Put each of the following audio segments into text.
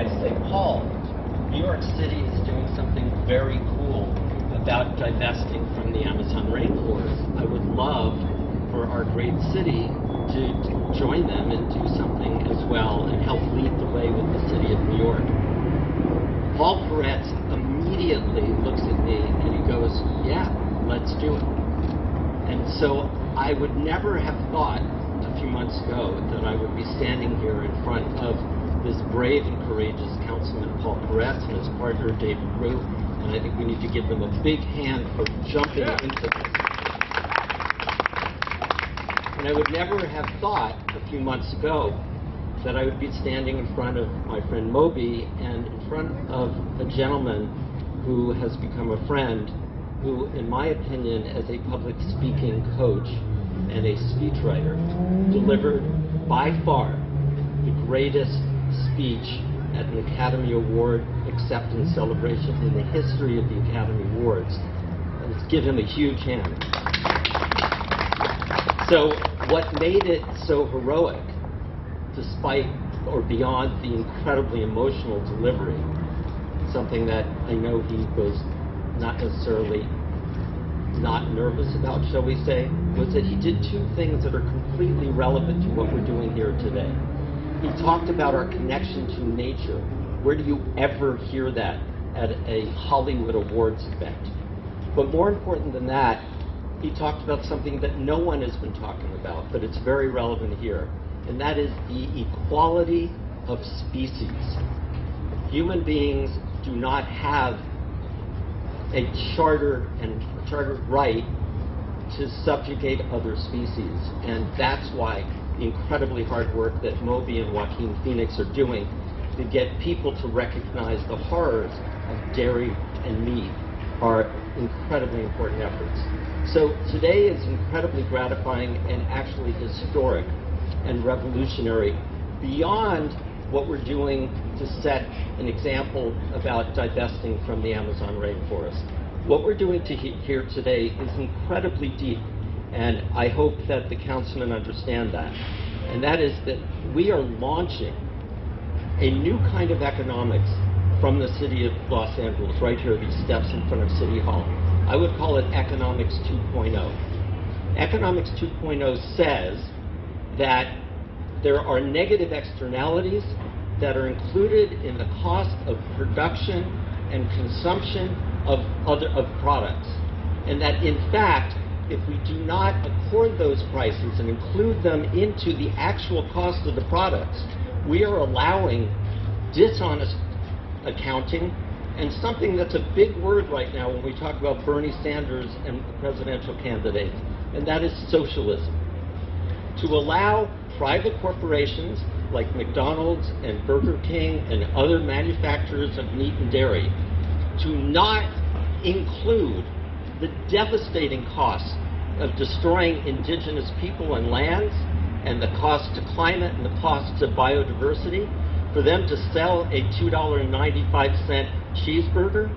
I say, Paul, New York City is doing something very cool about divesting from the Amazon rainforest. I would love for our great city to join them and do something as well and help lead the way with the city of New York. Paul Peretz immediately looks at me and he goes, yeah, let's do it. And so I would never have thought a few months ago that I would be standing here in front of this brave and courageous Councilman Paul Peretz and his partner David Ryu, and I think we need to give them a big hand for jumping into this. And I would never have thought a few months ago that I would be standing in front of my friend Moby and in front of a gentleman who has become a friend, who, in my opinion, as a public speaking coach and a speechwriter, delivered by far the greatest speech at an Academy Award acceptance celebration in the history of the Academy Awards. Let's give him a huge hand. So what made it so heroic, despite or beyond the incredibly emotional delivery, something that I know he was not necessarily not nervous about, shall we say, was that he did two things that are completely relevant to what we're doing here today. He talked about our connection to nature. Where do you ever hear that at a Hollywood Awards event? But more important than that, he talked about something that no one has been talking about, but it's very relevant here, and that is the equality of species. Human beings do not have a chartered right to subjugate other species, and that's why the incredibly hard work that Moby and Joaquin Phoenix are doing to get people to recognize the horrors of dairy and meat are incredibly important efforts. So today is incredibly gratifying and actually historic and revolutionary beyond what we're doing to set an example about divesting from the Amazon rainforest. What we're doing here today is incredibly deep, and I hope that the councilmen understand that. And that is that we are launching a new kind of economics from the city of Los Angeles, right here, these steps in front of City Hall. I would call it Economics 2.0. Economics 2.0 says that there are negative externalities that are included in the cost of production and consumption of products. And that in fact, if we do not accord those prices and include them into the actual cost of the products, we are allowing dishonest accounting and something that's a big word right now when we talk about Bernie Sanders and the presidential candidate, and that is socialism. To allow private corporations like McDonald's and Burger King and other manufacturers of meat and dairy to not include the devastating costs of destroying indigenous people and lands, and the cost to climate and the cost to biodiversity, for them to sell a $2.95 cheeseburger,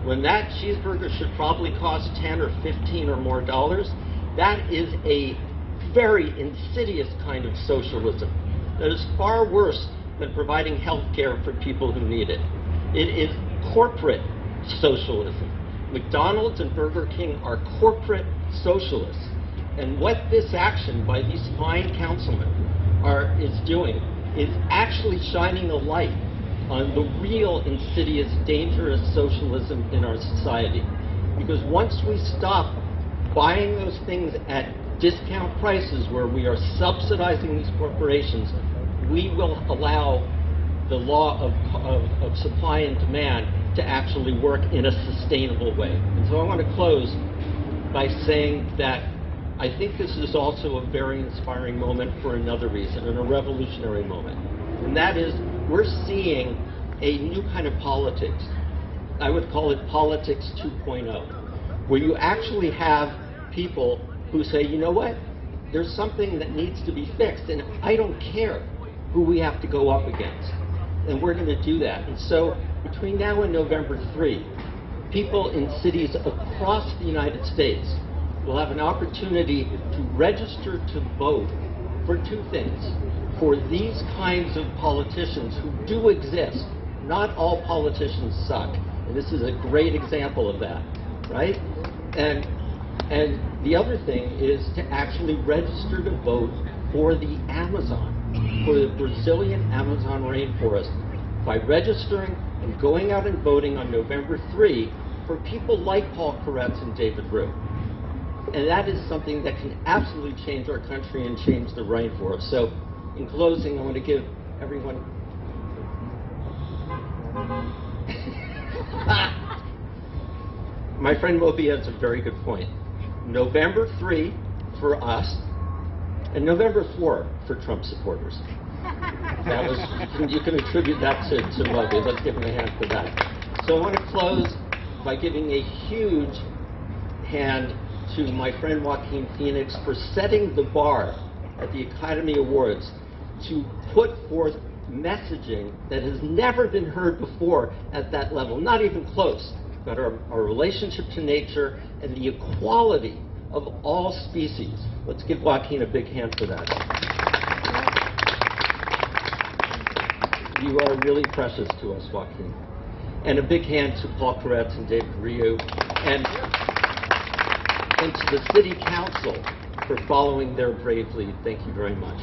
when that cheeseburger should probably cost 10 or 15 or more dollars, that is a very insidious kind of socialism that is far worse than providing health care for people who need it. It is corporate socialism. McDonald's and Burger King are corporate socialists. And what this action by these fine councilmen is doing is actually shining a light on the real insidious, dangerous socialism in our society. Because once we stop buying those things at discount prices where we are subsidizing these corporations, we will allow the law of supply and demand to actually work in a sustainable way. And so I want to close by saying that I think this is also a very inspiring moment for another reason, and a revolutionary moment. And that is, we're seeing a new kind of politics. I would call it politics 2.0, where you actually have people who say, you know what, there's something that needs to be fixed, and I don't care who we have to go up against. And we're going to do that. And so between now and November 3, people in cities across the United States will have an opportunity to register to vote for two things. For these kinds of politicians who do exist, not all politicians suck. And this is a great example of that, right? And the other thing is to actually register to vote for the Amazon, for the Brazilian Amazon rainforest, by registering and going out and voting on November 3 for people like Paul Koretz and David Rue. And that is something that can absolutely change our country and change the rainforest. So, in closing, I want to give everyone... My friend Moby has a very good point. November 3 for us, and November 4 for Trump supporters. That was, you can attribute that to Moby. Let's give him a hand for that. So I want to close by giving a huge hand to my friend Joaquin Phoenix for setting the bar at the Academy Awards to put forth messaging that has never been heard before at that level, not even close, but our relationship to nature and the equality of all species. Let's give Joaquin a big hand for that. You are really precious to us, Joaquin. And a big hand to Paul Koretz and David Ryu, and to the City Council for following their brave lead. Thank you very much.